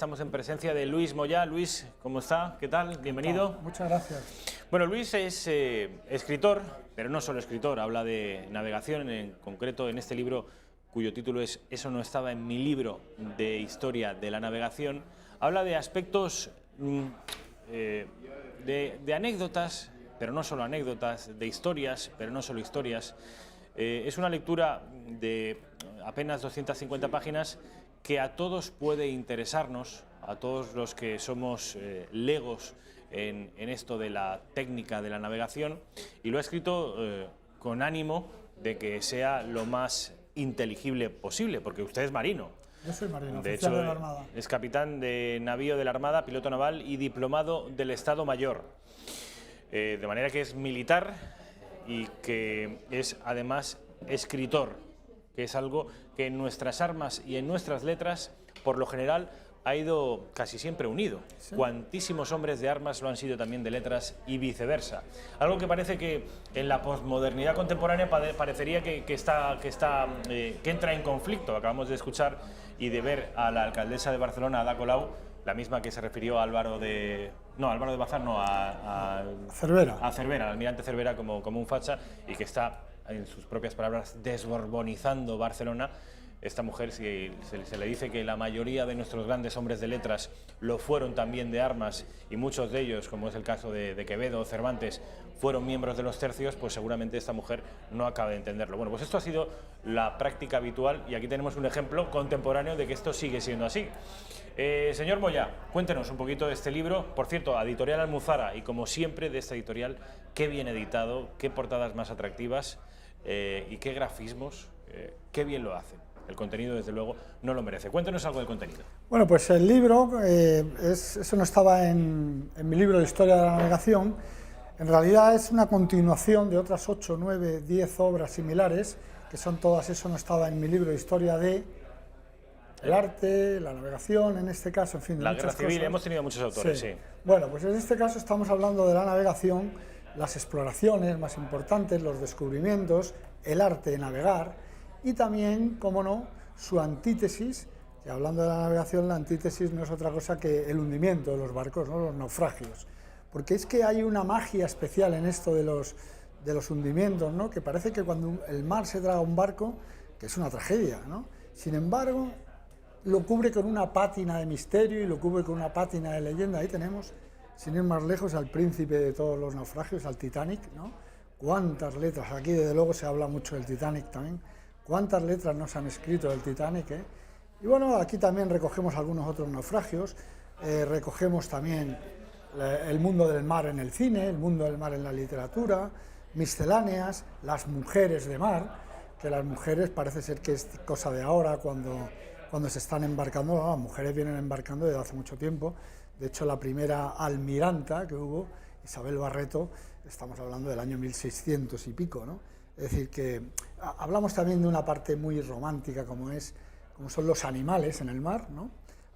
Estamos en presencia de Luis Moyá. Luis, ¿cómo está? ¿Qué tal? Bienvenido. Muchas gracias. Bueno, Luis es escritor, pero no solo escritor, habla de navegación, en concreto en este libro cuyo título es Eso no estaba en mi libro de historia de la navegación. Habla de aspectos de anécdotas, pero no solo anécdotas, de historias, pero no solo historias. Es una lectura de apenas 250 páginas que a todos puede interesarnos, a todos los que somos legos en esto de la técnica de la navegación, y lo ha escrito con ánimo de que sea lo más inteligible posible, porque usted es marino. Yo soy marino, De oficial hecho, de la Armada. es capitán de navío de la Armada, piloto naval y diplomado del Estado Mayor. De manera que es militar y que es además escritor, que es algo que en nuestras armas y en nuestras letras, por lo general, ha ido casi siempre unido. ¿Sí? Cuantísimos hombres de armas lo han sido también de letras y viceversa. Algo que parece que en la posmodernidad contemporánea parecería que entra en conflicto. Acabamos de escuchar y de ver a la alcaldesa de Barcelona, Ada Colau, la misma que se refirió a Álvaro de Bazán, no, a Cervera. A Cervera, al almirante Cervera como un facha, y que está, en sus propias palabras, desborbonizando Barcelona. Esta mujer, si se le dice que la mayoría de nuestros grandes hombres de letras lo fueron también de armas, y muchos de ellos, como es el caso de Quevedo o Cervantes, fueron miembros de los tercios, pues seguramente esta mujer no acaba de entenderlo. Bueno, pues esto ha sido la práctica habitual, y aquí tenemos un ejemplo contemporáneo de que esto sigue siendo así. Señor Moyá, cuéntenos un poquito de este libro. Por cierto, Editorial Almuzara, y como siempre de esta editorial, qué bien editado, qué portadas más atractivas y qué grafismos, qué bien lo hacen. El contenido, desde luego, no lo merece. Cuéntenos algo del contenido. Bueno, pues el libro, eso no estaba en mi libro de Historia de la Navegación. En realidad es una continuación de otras 8, 9, 10 obras similares, que son todas, eso no estaba en mi libro de Historia de el arte, la navegación, en este caso, en fin, de la muchas guerra civil, cosas. hemos tenido muchos autores, sí. Bueno, pues en este caso estamos hablando de la navegación, las exploraciones más importantes, los descubrimientos, el arte de navegar, y también, como no, su antítesis, que hablando de la navegación, la antítesis no es otra cosa que el hundimiento de los barcos, ¿no? Los naufragios. Porque es que hay una magia especial en esto de los hundimientos, ¿no? Que parece que cuando el mar se traga un barco, que es una tragedia, ¿no? Sin embargo, lo cubre con una pátina de misterio y lo cubre con una pátina de leyenda. Ahí tenemos, sin ir más lejos, al príncipe de todos los naufragios, al Titanic, ¿no? Cuántas letras, aquí desde luego se habla mucho del Titanic también. ¿Cuántas letras nos han escrito del Titanic? Y bueno, aquí también recogemos algunos otros naufragios, recogemos también el mundo del mar en el cine, el mundo del mar en la literatura, misceláneas, las mujeres de mar, que las mujeres parece ser que es cosa de ahora cuando se están embarcando. No, las mujeres vienen embarcando desde hace mucho tiempo. De hecho, la primera almiranta que hubo, Isabel Barreto, estamos hablando del año 1600 y pico, ¿no? Es decir, que hablamos también de una parte muy romántica como son los animales en el mar, ¿no?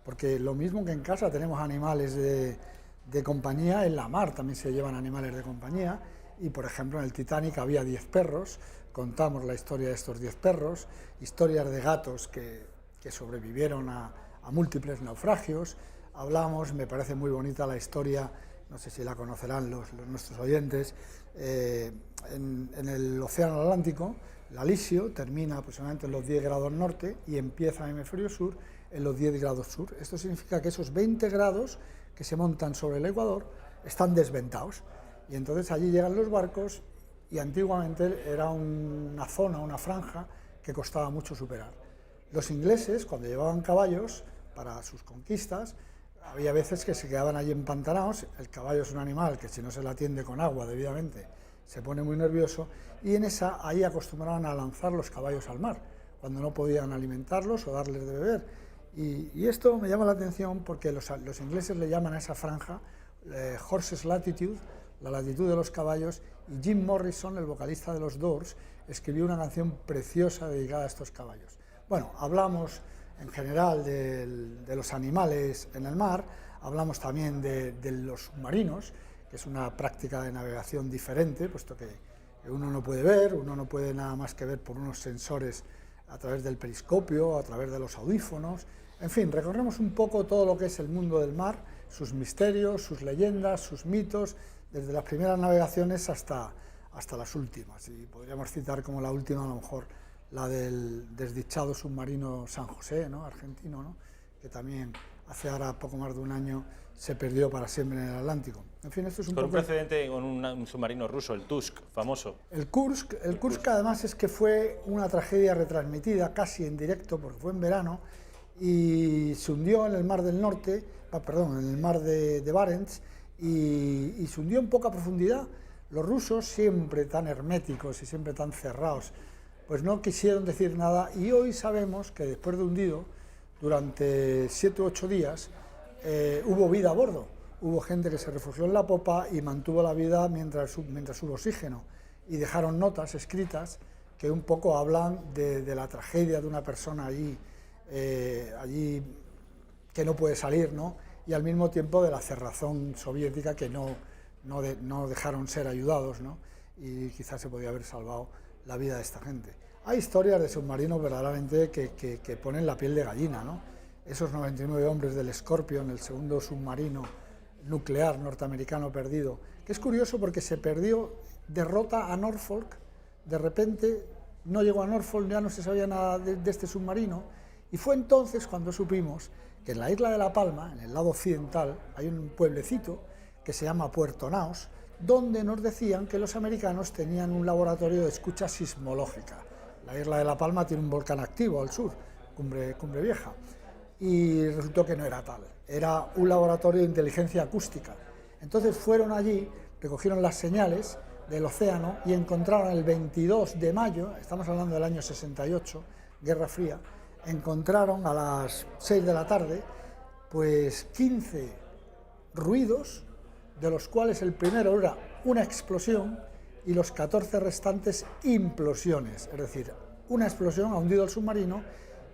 Porque lo mismo que en casa tenemos animales de compañía, en la mar también se llevan animales de compañía, y por ejemplo en el Titanic había 10 perros, contamos la historia de estos 10 perros, historias de gatos que sobrevivieron a múltiples naufragios. Hablamos, me parece muy bonita la historia, no sé si la conocerán nuestros oyentes, en el Océano Atlántico, el Alisio termina aproximadamente en los 10 grados norte y empieza en el hemisferio sur en los 10 grados sur. Esto significa que esos 20 grados que se montan sobre el Ecuador están desventados, y entonces allí llegan los barcos, y antiguamente era una zona, una franja que costaba mucho superar. Los ingleses, cuando llevaban caballos para sus conquistas, había veces que se quedaban allí empantanados. El caballo es un animal que si no se le atiende con agua debidamente se pone muy nervioso, y ahí acostumbraban a lanzar los caballos al mar, cuando no podían alimentarlos o darles de beber. Y esto me llama la atención porque los ingleses le llaman a esa franja Horses Latitude, la latitud de los caballos, y Jim Morrison, el vocalista de los Doors, escribió una canción preciosa dedicada a estos caballos. Bueno, hablamos en general de los animales en el mar, hablamos también de los submarinos, que es una práctica de navegación diferente, puesto que uno no puede ver, uno no puede nada más que ver por unos sensores a través del periscopio, a través de los audífonos. En fin, recorremos un poco todo lo que es el mundo del mar, sus misterios, sus leyendas, sus mitos, desde las primeras navegaciones hasta las últimas. Y podríamos citar como la última, a lo mejor, la del desdichado submarino San José, ¿no?, argentino, ¿no?, que también hace ahora poco más de un año se perdió para siempre en el Atlántico. En fin, esto es un Con poco... un precedente con un submarino ruso, el Tusk, famoso. El Kursk además es que fue una tragedia retransmitida casi en directo, porque fue en verano, y se hundió en el mar del norte, perdón, en el mar de Barents, y se hundió en poca profundidad. Los rusos, siempre tan herméticos y siempre tan cerrados, pues no quisieron decir nada, y hoy sabemos que después de hundido, durante 7 u 8 días, hubo vida a bordo. Hubo gente que se refugió en la popa y mantuvo la vida mientras hubo oxígeno, y dejaron notas escritas que un poco hablan de la tragedia de una persona allí que no puede salir, ¿no?, y al mismo tiempo de la cerrazón soviética, que no dejaron ser ayudados, ¿no?, y quizás se podía haber salvado la vida de esta gente. Hay historias de submarinos verdaderamente que ponen la piel de gallina, ¿no? Esos 99 hombres del Scorpion, el segundo submarino nuclear norteamericano perdido, que es curioso porque se perdió, derrota a Norfolk, de repente no llegó a Norfolk, ya no se sabía nada de este submarino, y fue entonces cuando supimos que en la isla de La Palma, en el lado occidental, hay un pueblecito que se llama Puerto Naos, donde nos decían que los americanos tenían un laboratorio de escucha sismológica. La isla de La Palma tiene un volcán activo al sur, Cumbre Vieja, y resultó que no era tal, era un laboratorio de inteligencia acústica. Entonces fueron allí, recogieron las señales del océano y encontraron el 22 de mayo, estamos hablando del año 68, Guerra Fría, encontraron a las 6 de la tarde pues 15 ruidos, de los cuales el primero era una explosión y los 14 restantes implosiones, es decir, una explosión ha hundido el submarino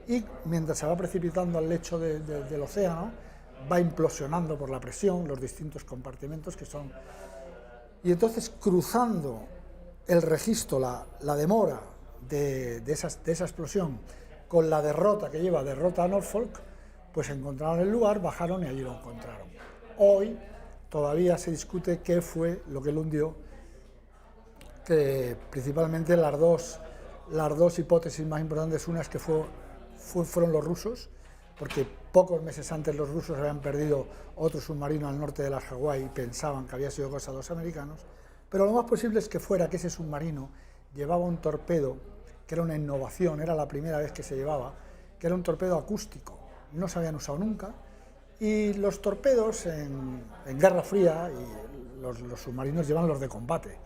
y mientras se va precipitando al lecho del océano va implosionando por la presión los distintos compartimentos que son. Y entonces, cruzando el registro, la demora de esa explosión con la derrota que lleva derrota a Norfolk, pues encontraron el lugar, bajaron y allí lo encontraron. Hoy todavía se discute qué fue lo que lo hundió, que principalmente las dos hipótesis más importantes, una es que fueron los rusos, porque pocos meses antes los rusos habían perdido otro submarino al norte de las Hawái y pensaban que había sido cosa de los americanos, pero lo más posible es que fuera que ese submarino llevaba un torpedo, que era una innovación, era la primera vez que se llevaba, que era un torpedo acústico, no se habían usado nunca, y los torpedos en Guerra Fría, y los submarinos llevan los de combate,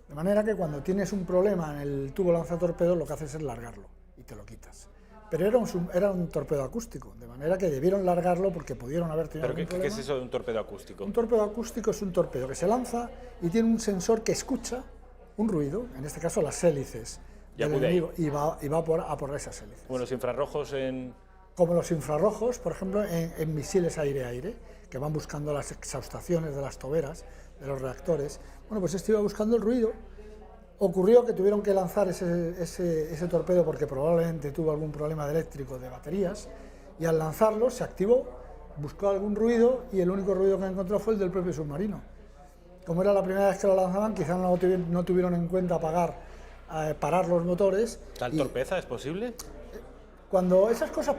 de manera que cuando tienes un problema en el tubo lanzatorpedos lo que haces es largarlo y te lo quitas. Pero era un torpedo acústico, de manera que debieron largarlo porque pudieron haber tenido algún problema. ¿Qué es eso de un torpedo acústico? Un torpedo acústico es un torpedo que se lanza y tiene un sensor que escucha un ruido, en este caso las hélices del enemigo, y va a por esas hélices. Bueno, los infrarrojos Como los infrarrojos, por ejemplo, en misiles aire-aire, que van buscando las exhaustaciones de las toberas de los reactores. Bueno, pues este iba buscando el ruido. Ocurrió que tuvieron que lanzar ese torpedo porque probablemente tuvo algún problema eléctrico de baterías, y al lanzarlo se activó, buscó algún ruido y el único ruido que encontró fue el del propio submarino. Como era la primera vez que lo lanzaban, quizás no tuvieron en cuenta parar los motores. ¿Tal torpeza es posible? Cuando esas cosas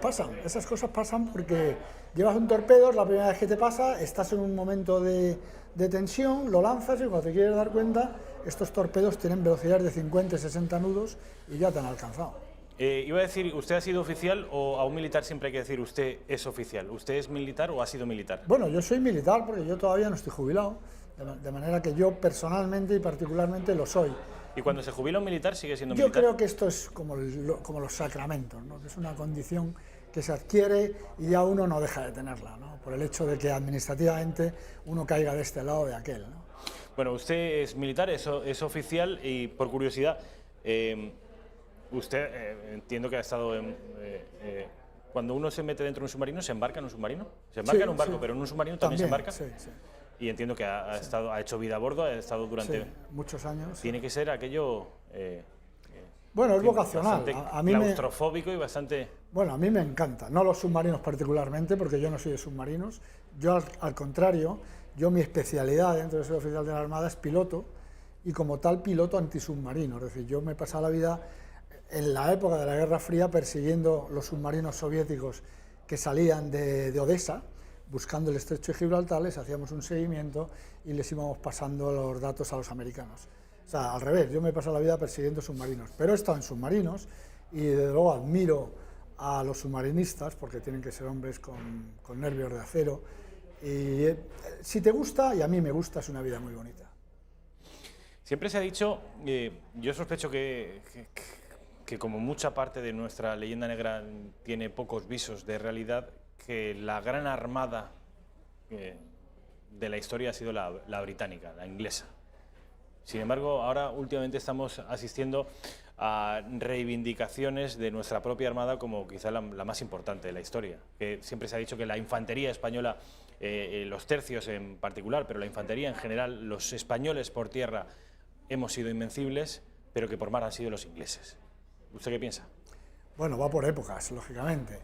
pasan porque llevas un torpedo, es la primera vez que te pasa, estás en un momento de tensión, lo lanzas y cuando te quieres dar cuenta, estos torpedos tienen velocidades de 50 y 60 nudos y ya te han alcanzado. Iba a decir, ¿usted ha sido oficial o a un militar siempre hay que decir usted es oficial? ¿Usted es militar o ha sido militar? Bueno, yo soy militar porque yo todavía no estoy jubilado, de manera que yo personalmente y particularmente lo soy. ¿Y cuando se jubila un militar sigue siendo Yo militar? creo que esto es como los sacramentos, ¿no? Que es una condición que se adquiere y ya uno no deja de tenerla, ¿no? Por el hecho de que administrativamente uno caiga de este lado o de aquel, ¿no? Bueno, usted es militar, es oficial y por curiosidad, usted entiendo que ha estado cuando uno se mete dentro de un submarino, ¿se embarca en un submarino? Se embarca en un barco, pero en un submarino también se embarca. Sí. Y entiendo que ha hecho vida a bordo, ha estado durante muchos años. Tiene que ser aquello Bueno, es en fin, vocacional. bastante A mí claustrofóbico y bastante... Bueno, a mí me encanta, no los submarinos particularmente, porque yo no soy de submarinos. Yo, al contrario, mi especialidad dentro de ser oficial de la Armada es piloto, y como tal piloto antisubmarino. Es decir, yo me he pasado la vida en la época de la Guerra Fría persiguiendo los submarinos soviéticos que salían de Odessa, buscando el estrecho de Gibraltar, les hacíamos un seguimiento y les íbamos pasando los datos a los americanos. O sea, al revés, yo me he pasado la vida persiguiendo submarinos, pero he estado en submarinos y desde luego admiro a los submarinistas, porque tienen que ser hombres con nervios de acero, y si te gusta, y a mí me gusta, es una vida muy bonita. Siempre se ha dicho, yo sospecho que como mucha parte de nuestra leyenda negra tiene pocos visos de realidad, que la gran armada de la historia ha sido la británica, la inglesa. Sin embargo, ahora últimamente estamos asistiendo a reivindicaciones de nuestra propia armada como quizá la más importante de la historia. Que siempre se ha dicho que la infantería española, los tercios en particular, pero la infantería en general, los españoles por tierra hemos sido invencibles, pero que por mar han sido los ingleses. ¿Usted qué piensa? Bueno, va por épocas, lógicamente.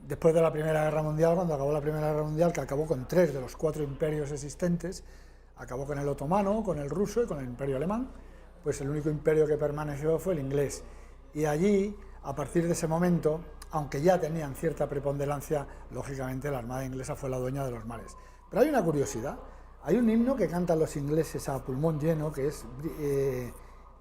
Después de la Primera Guerra Mundial, cuando acabó la Primera Guerra Mundial, que acabó con 3 de los 4 imperios existentes, acabó con el otomano, con el ruso y con el imperio alemán, pues el único imperio que permaneció fue el inglés. Y allí, a partir de ese momento, aunque ya tenían cierta preponderancia, lógicamente la Armada inglesa fue la dueña de los mares. Pero hay una curiosidad, hay un himno que cantan los ingleses a pulmón lleno, que es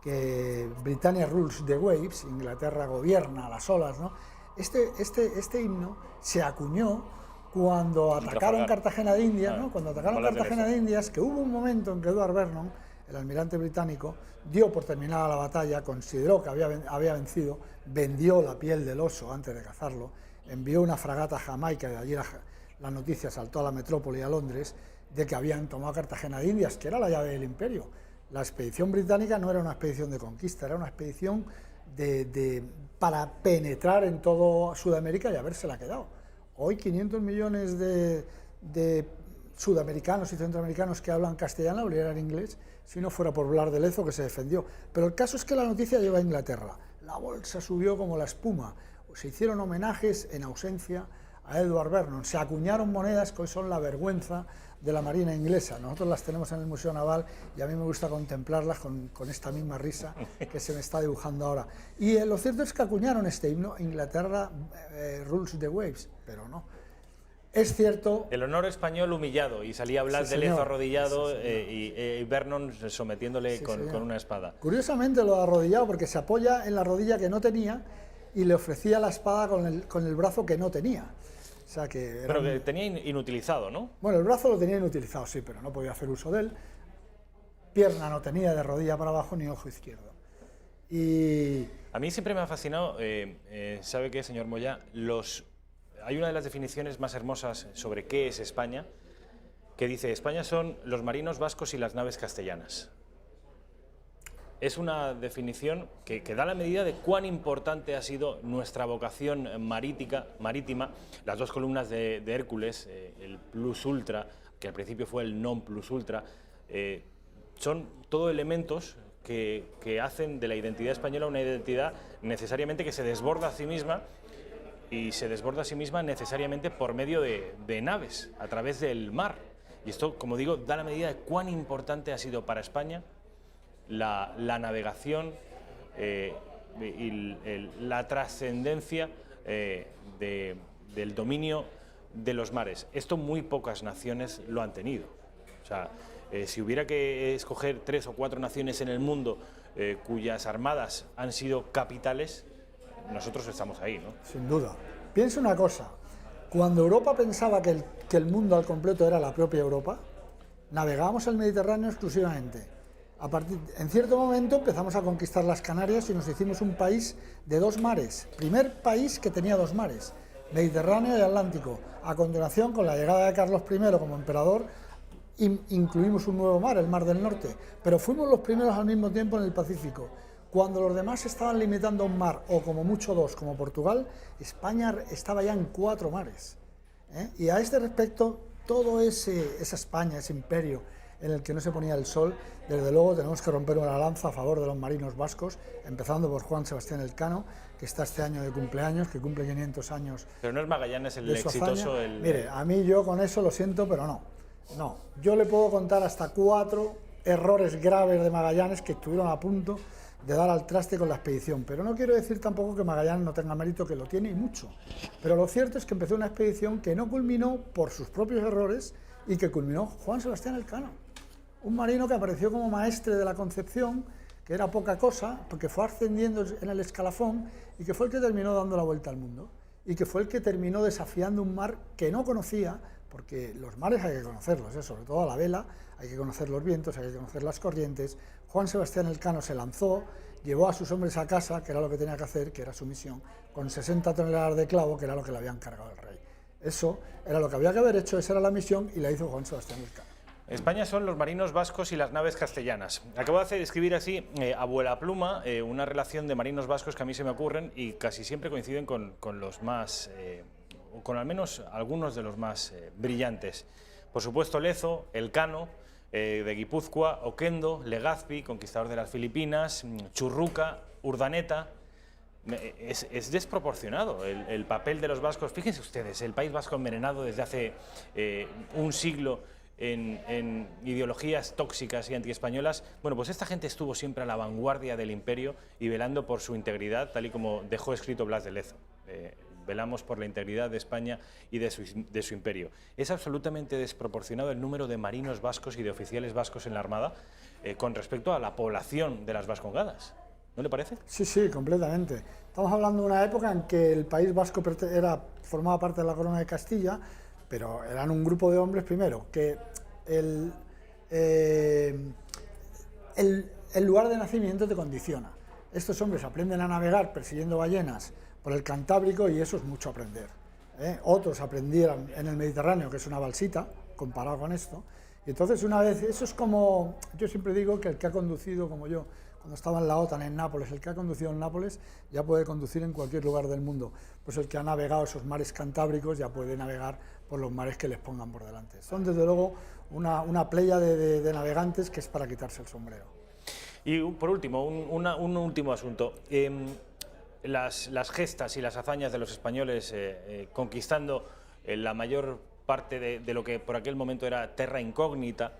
que Britannia rules the waves, Inglaterra gobierna las olas, ¿no? Este himno se acuñó cuando atacaron Cartagena de Indias, ¿no? Cuando atacaron Cartagena de Indias, que hubo un momento en que Edward Vernon, el almirante británico, dio por terminada la batalla, consideró que había vencido, vendió la piel del oso antes de cazarlo, envió una fragata a Jamaica, y de allí la noticia saltó a la metrópoli, a Londres, de que habían tomado Cartagena de Indias, que era la llave del imperio. La expedición británica no era una expedición de conquista, era una expedición para penetrar en todo Sudamérica y habérsela quedado. Hoy 500 millones de sudamericanos y centroamericanos que hablan castellano hablarían inglés si no fuera por Blas de Lezo, que se defendió. Pero el caso es que la noticia llegó a Inglaterra. La bolsa subió como la espuma. Se hicieron homenajes en ausencia a Edward Vernon. Se acuñaron monedas que hoy son la vergüenza de la Marina inglesa. Nosotros las tenemos en el Museo Naval y a mí me gusta contemplarlas con esta misma risa que se me está dibujando ahora. Y lo cierto es que acuñaron este himno, Inglaterra rules the waves, pero no. Es cierto... El honor español humillado, y salía Blas de Lezo arrodillado y Vernon sometiéndole con una espada. Curiosamente lo ha arrodillado porque se apoya en la rodilla que no tenía y le ofrecía la espada con el brazo que no tenía. O sea que pero que tenía inutilizado, ¿no? Bueno, el brazo lo tenía inutilizado, sí, pero no podía hacer uso de él. Pierna no tenía, de rodilla para abajo, ni ojo izquierdo. Y... A mí siempre me ha fascinado, ¿sabe qué, señor Moya? Hay una de las definiciones más hermosas sobre qué es España, que dice: España son los marinos vascos y las naves castellanas. Es una definición que da la medida de cuán importante ha sido nuestra vocación marítima. Las 2 columnas de Hércules, el plus ultra, que al principio fue el non plus ultra, son todo elementos que hacen de la identidad española una identidad necesariamente que se desborda a sí misma, y se desborda a sí misma necesariamente por medio de naves, a través del mar. Y esto, como digo, da la medida de cuán importante ha sido para España la navegación y la trascendencia del dominio de los mares. Esto muy pocas naciones lo han tenido. O sea, si hubiera que escoger 3 o 4 naciones en el mundo cuyas armadas han sido capitales, nosotros estamos ahí, ¿no? Sin duda. Piensa una cosa, cuando Europa pensaba que el mundo al completo era la propia Europa, navegábamos el Mediterráneo exclusivamente. En cierto momento empezamos a conquistar las Canarias y nos hicimos un país de 2 mares, primer país que tenía 2 mares, Mediterráneo y Atlántico. A continuación, con la llegada de Carlos I como emperador, incluimos un nuevo mar, el Mar del Norte, pero fuimos los primeros al mismo tiempo en el Pacífico. Cuando los demás estaban limitando a un mar, o como mucho 2, como Portugal, España estaba ya en 4 mares. Y a este respecto, todo esa España, ese imperio, en el que no se ponía el sol, desde luego tenemos que romper una lanza a favor de los marinos vascos, empezando por Juan Sebastián Elcano, que está este año de cumpleaños, que cumple 500 años. Pero no es Magallanes el exitoso. Mire, a mí yo con eso lo siento, pero no. No, yo le puedo contar hasta 4 errores graves de Magallanes que estuvieron a punto de dar al traste con la expedición, pero no quiero decir tampoco que Magallanes no tenga mérito, que lo tiene y mucho, pero lo cierto es que empezó una expedición que no culminó por sus propios errores y que culminó Juan Sebastián Elcano, un marino que apareció como maestre de la Concepción, que era poca cosa, porque fue ascendiendo en el escalafón y que fue el que terminó dando la vuelta al mundo y que fue el que terminó desafiando un mar que no conocía, porque los mares hay que conocerlos, sobre todo a la vela, hay que conocer los vientos, hay que conocer las corrientes. Juan Sebastián Elcano se lanzó, llevó a sus hombres a casa, que era lo que tenía que hacer, que era su misión, con 60 toneladas de clavo, que era lo que le habían cargado el rey. Eso era lo que había que haber hecho, esa era la misión, y la hizo Juan Sebastián Elcano. España son los marinos vascos y las naves castellanas. Acabo de escribir así, a vuela pluma, una relación de marinos vascos que a mí se me ocurren y casi siempre coinciden con los más, o con al menos algunos de los más brillantes. Por supuesto Lezo, Elcano, de Guipúzcoa, Oquendo, Legazpi, conquistador de las Filipinas, Churruca, Urdaneta. Es desproporcionado el papel de los vascos. Fíjense ustedes, el País Vasco envenenado desde hace un siglo en ideologías tóxicas y antiespañolas. Bueno, pues esta gente estuvo siempre a la vanguardia del imperio y velando por su integridad, tal y como dejó escrito Blas de Lezo. Velamos por la integridad de España y de su imperio. Es absolutamente desproporcionado el número de marinos vascos y de oficiales vascos en la Armada con respecto a la población de las Vascongadas. ¿No le parece? Sí, sí, completamente. Estamos hablando de una época en que el País Vasco formaba parte de la Corona de Castilla, pero eran un grupo de hombres, primero, que el lugar de nacimiento te condiciona. Estos hombres aprenden a navegar persiguiendo ballenas por el Cantábrico y eso es mucho aprender. Otros aprendieron en el Mediterráneo, que es una balsita, comparado con esto. Y entonces una vez, eso es como, yo siempre digo que el que ha conducido, como yo, cuando estaba en la OTAN en Nápoles, el que ha conducido en Nápoles ya puede conducir en cualquier lugar del mundo. Pues el que ha navegado esos mares cantábricos ya puede navegar por los mares que les pongan por delante. Son desde luego una playa de navegantes que es para quitarse el sombrero. Y por último, un último asunto. Las gestas y las hazañas de los españoles conquistando la mayor parte de lo que por aquel momento era terra incógnita,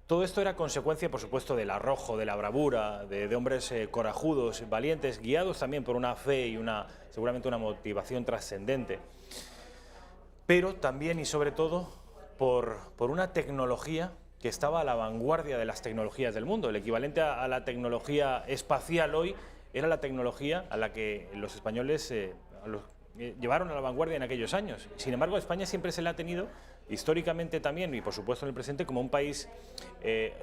todo esto era consecuencia, por supuesto, del arrojo, de la bravura, de hombres corajudos, valientes, guiados también por una fe y seguramente una motivación trascendente, pero también y sobre todo por una tecnología que estaba a la vanguardia de las tecnologías del mundo. El equivalente a la tecnología espacial hoy era la tecnología a la que los españoles llevaron a la vanguardia en aquellos años. Sin embargo, España siempre se la ha tenido, históricamente también, y por supuesto en el presente, como un país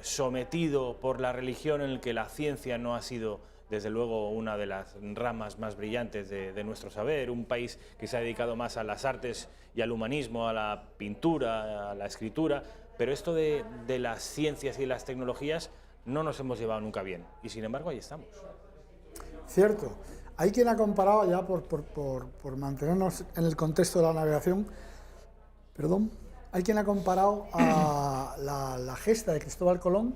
sometido por la religión, en el que la ciencia no ha sido, desde luego, una de las ramas más brillantes de nuestro saber, un país que se ha dedicado más a las artes y al humanismo, a la pintura, a la escritura, pero esto de las ciencias y las tecnologías no nos hemos llevado nunca bien, y sin embargo ahí estamos. Cierto. Hay quien ha comparado, ya por mantenernos en el contexto de la navegación, hay quien ha comparado a la gesta de Cristóbal Colón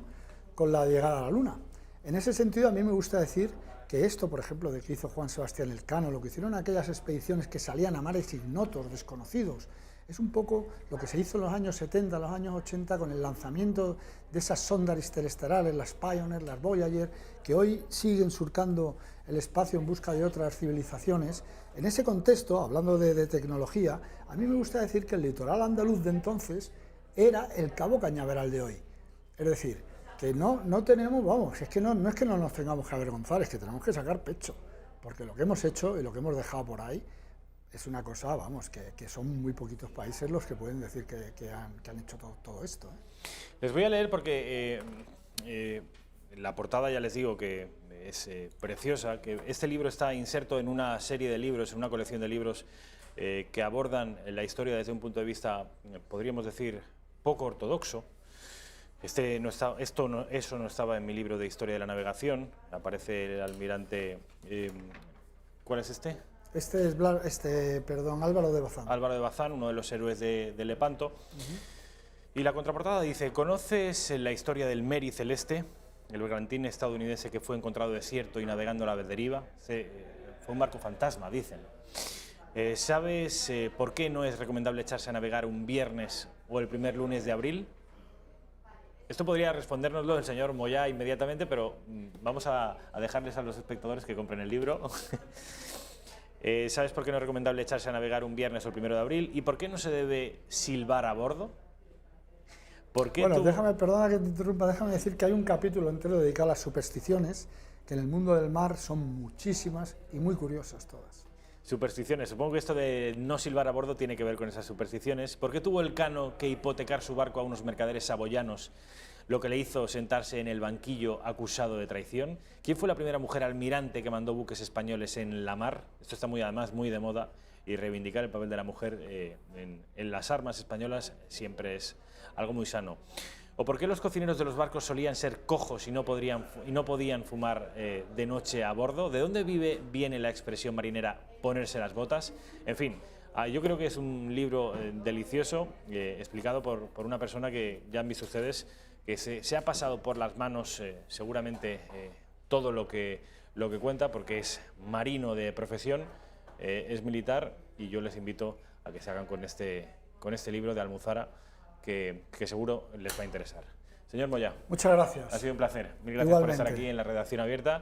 con la llegada a la Luna. En ese sentido, a mí me gusta decir que esto, por ejemplo, de que hizo Juan Sebastián Elcano, lo que hicieron aquellas expediciones que salían a mares ignotos, desconocidos, es un poco lo que se hizo en los años 70, los años 80, con el lanzamiento de esas sondas interestelares, las Pioneer, las Voyager, que hoy siguen surcando el espacio en busca de otras civilizaciones. En ese contexto, hablando de tecnología, a mí me gusta decir que el litoral andaluz de entonces era el Cabo Cañaveral de hoy. Es decir, que no tenemos, vamos, es que no es que no nos tengamos que avergonzar, es que tenemos que sacar pecho, porque lo que hemos hecho y lo que hemos dejado por ahí es una cosa, vamos, que son muy poquitos países los que pueden decir que han hecho todo esto. Les voy a leer porque la portada, ya les digo que es preciosa, que este libro está inserto en una serie de libros, en una colección de libros que abordan la historia desde un punto de vista, podríamos decir, poco ortodoxo. Eso no estaba en mi libro de Historia de la Navegación. Aparece el almirante... ¿cuál es este? Este es Álvaro de Bazán. Álvaro de Bazán, uno de los héroes de Lepanto. Y la contraportada dice: ¿conoces la historia del Mary Celeste, el bergantín estadounidense que fue encontrado desierto y navegando a la deriva? Fue un barco fantasma, dicen. ¿Sabes por qué no es recomendable echarse a navegar un viernes o el primer lunes de abril? Esto podría respondérnoslo el señor Moyá inmediatamente, pero vamos a dejarles a los espectadores que compren el libro. ¿Sabes por qué no es recomendable echarse a navegar un viernes o el 1 de abril? ¿Y por qué no se debe silbar a bordo? Bueno, perdona que te interrumpa, déjame decir que hay un capítulo entero dedicado a las supersticiones, que en el mundo del mar son muchísimas y muy curiosas todas. Supersticiones. Supongo que esto de no silbar a bordo tiene que ver con esas supersticiones. ¿Por qué tuvo Elcano que hipotecar su barco a unos mercaderes saboyanos, lo que le hizo sentarse en el banquillo acusado de traición? ¿Quién fue la primera mujer almirante que mandó buques españoles en la mar? Esto está además muy de moda, y reivindicar el papel de la mujer en las armas españolas siempre es algo muy sano. ¿O por qué los cocineros de los barcos solían ser cojos y no podían fumar de noche a bordo? ¿De dónde viene la expresión marinera ponerse las botas? En fin, yo creo que es un libro delicioso, explicado por una persona que ya han visto ustedes, que se ha pasado por las manos seguramente todo lo que cuenta, porque es marino de profesión, es militar, y yo les invito a que se hagan con este libro de Almuzara, que seguro les va a interesar. Señor Moyá. Muchas gracias. Ha sido un placer. Mil gracias Igualmente. por estar aquí en la Redacción Abierta.